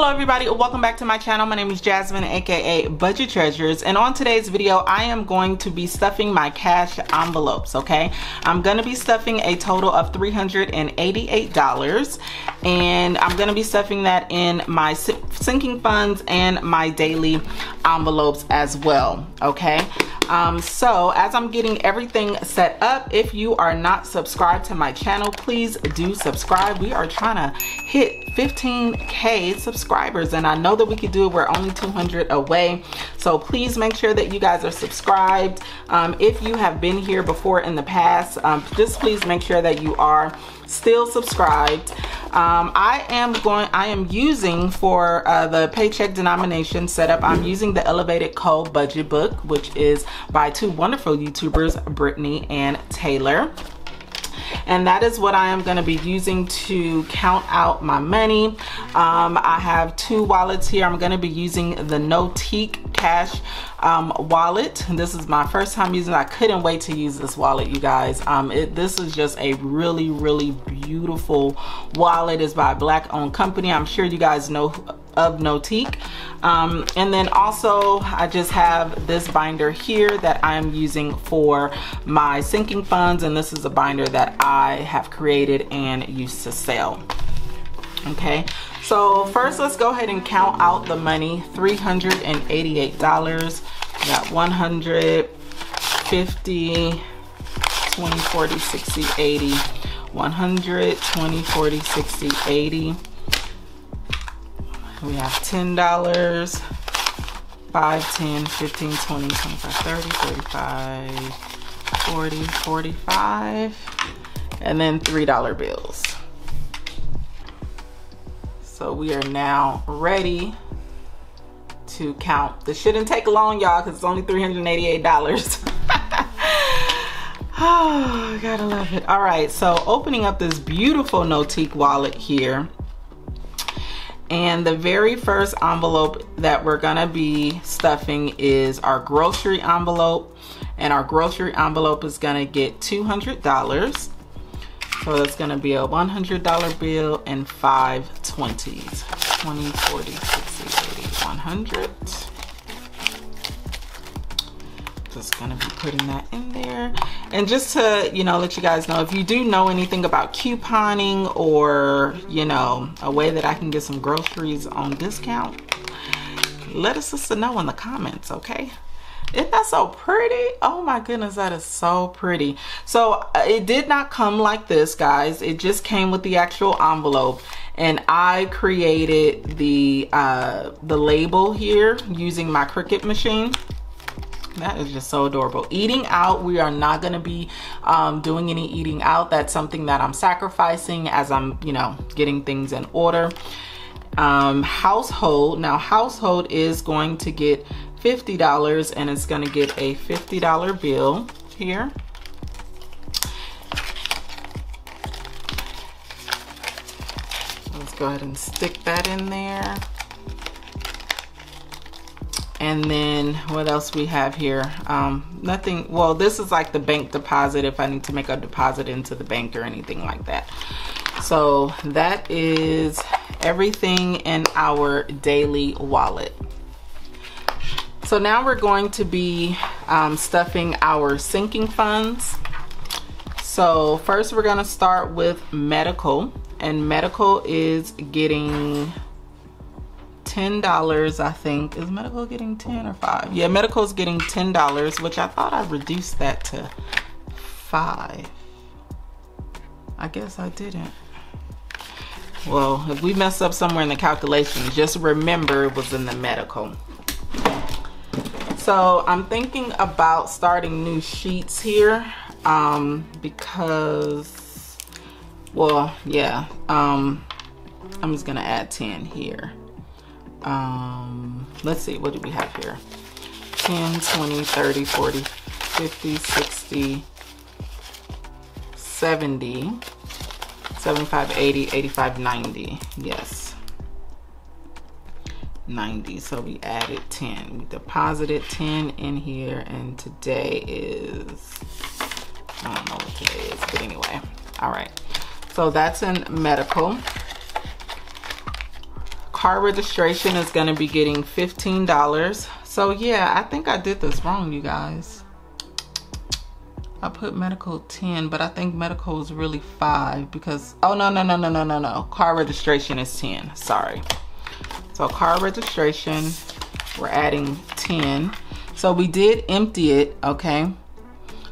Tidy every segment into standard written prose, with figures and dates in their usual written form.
Hello everybody, welcome back to my channel. My name is Jasmine, aka Budget Treasures, and on today's video I am going to be stuffing my cash envelopes. Okay, I'm going to be stuffing a total of $388, and I'm going to be stuffing that in my sinking funds and my daily envelopes as well. Okay, so as I'm getting everything set up, if you are not subscribed to my channel, please do subscribe. We are trying to hit 15K subscribers, and I know that we could do it. We're only 200 away, so please make sure that you guys are subscribed. If you have been here before in the past, just please make sure that you are still subscribed. I am using for the paycheck denomination setup, I'm using the Elevated Co budget book, which is by two wonderful YouTubers, Brittany and Taylor. And that is what I am going to be using to count out my money. I have two wallets here. I'm going to be using the Notique Cash wallet. This is my first time using it. I couldn't wait to use this wallet, you guys. This is just a really beautiful wallet. It's by a Black owned company. I'm sure you guys know of Notique. And then also I just have this binder here that I am using for my sinking funds, and this is a binder that I have created and used to sell. Okay, so first let's go ahead and count out the money. $388. We got 100, 50, 20, 40, 60, 80, 100, 20, 40, 60, 80. We have $10, 5, 10, 15, 20, 25, 30, 35, 40, 45, and then $3 bills. So we are now ready to count. This shouldn't take long, y'all, because it's only $388. Oh, gotta love it. All right, so opening up this beautiful Notique wallet here. And the very first envelope that we're gonna be stuffing is our grocery envelope. And our grocery envelope is gonna get $200. So that's gonna be a $100 bill and 5 20s. 20, 40, 60, 80, 100. Just gonna be putting that in there. And just to, you know, let you guys know, if you do know anything about couponing or, you know, a way that I can get some groceries on discount, let us just know in the comments, okay? Isn't that so pretty? Oh my goodness, that is so pretty. So it did not come like this, guys. It just came with the actual envelope, and I created the label here using my Cricut machine. That is just so adorable. Eating out, we are not going to be doing any eating out. That's something that I'm sacrificing as I'm, you know, getting things in order. Household, now household is going to get $50, and it's going to get a $50 bill here. Let's go ahead and stick that in there. And then what else we have here? Nothing. Well, this is like the bank deposit if I need to make a deposit into the bank or anything like that. So that is everything in our daily wallet. So now we're going to be stuffing our sinking funds. So first we're gonna start with medical, and medical is getting $10, I think. Is medical getting 10 or 5? Yeah, medical is getting $10, which I thought I reduced that to 5. I guess I didn't. Well, if we mess up somewhere in the calculation, just remember it was in the medical. So I'm thinking about starting new sheets here because, well, yeah, I'm just gonna add 10 here. Let's see, what do we have here? 10, 20, 30, 40, 50, 60, 70, 75, 80, 85, 90. Yes, 90. So we added 10. We deposited 10 in here, and today is, I don't know what today is, but anyway. All right, so that's in medical. car registration is going to be getting $15. So yeah, I think I did this wrong, you guys. I put medical 10, but I think medical is really 5 because, oh no. Car registration is 10, sorry. So car registration, we're adding 10. So we did empty it, okay?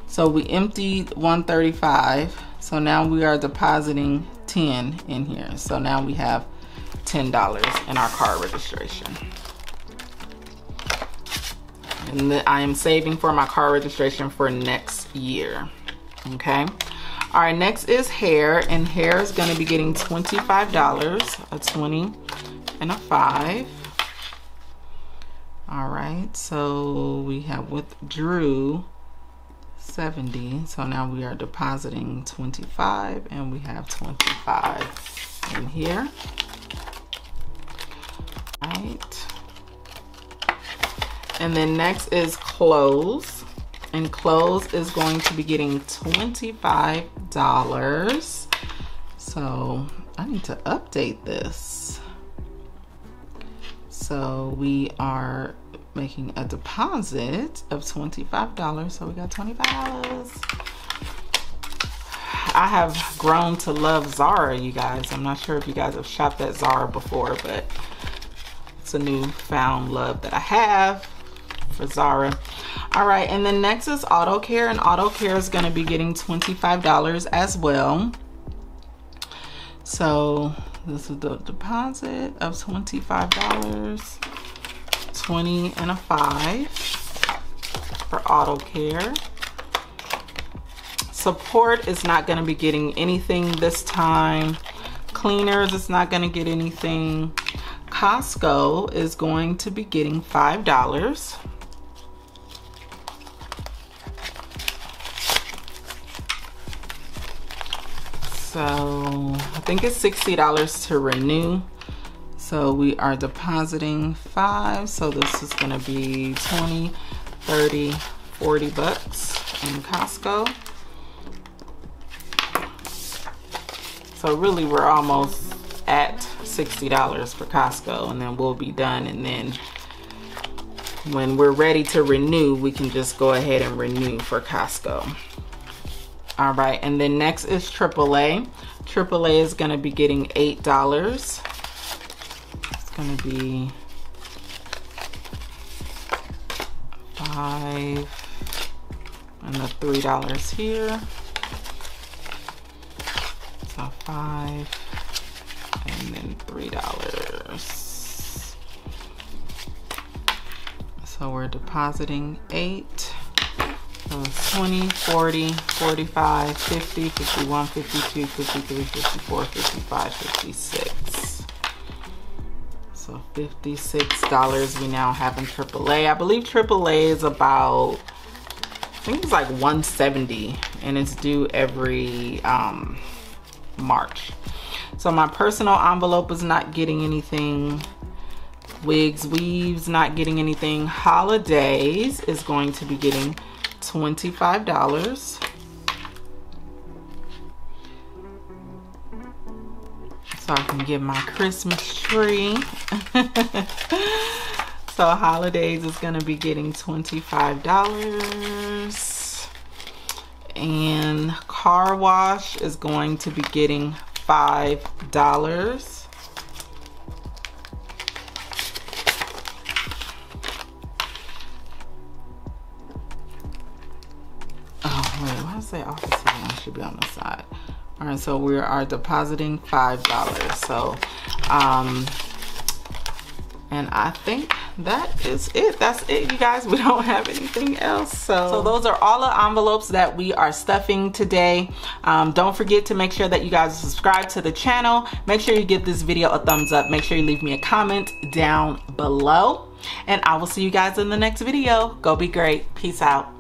So we emptied 135. So now we are depositing 10 in here. So now we have $10 in our car registration. And I am saving for my car registration for next year, okay? All right, next is hair, and hair is gonna be getting $25, a 20 and a 5. All right, so we have withdrew 70, so now we are depositing 25, and we have 25 in here. All right. And then next is clothes, and clothes is going to be getting $25. So I need to update this. So we are making a deposit of $25. So we got $25. I have grown to love Zara, you guys. I'm not sure if you guys have shopped at Zara before, but it's a newfound love that I have for Zara. All right, and then next is auto care, and auto care is going to be getting $25 as well. So this is the deposit of $25, 20 and a 5 for auto care. Support is not going to be getting anything this time. Cleaners is not going to get anything. Costco is going to be getting $5. So I think it's $60 to renew. So we are depositing 5. So this is going to be 20, 30, 40 bucks in Costco. So really we're almost at $60 for Costco, and then we'll be done. And then when we're ready to renew, we can just go ahead and renew for Costco. All right, and then next is AAA. AAA is going to be getting $8. It's going to be 5 and the $3 here. So 5 and then $3. So we're depositing 8. So it's 20, 40, 45, 50, 51, 52, 53, 54, 55, 56. So $56 we now have in AAA. I believe AAA is about, I think it's like $170, and it's due every March. So my personal envelope is not getting anything. Wigs, weaves, not getting anything. Holidays is going to be getting $25. So I can get my Christmas tree. So holidays is going to be getting $25. And car wash is going to be getting $5. Say office I should be on the side. All right, so we are depositing $5. So and I think that is it. That's it, you guys. We don't have anything else. So those are all the envelopes that we are stuffing today. Don't forget to make sure that you guys subscribe to the channel. Make sure you give this video a thumbs up. Make sure you leave me a comment down below, and I will see you guys in the next video. Go be great. Peace out.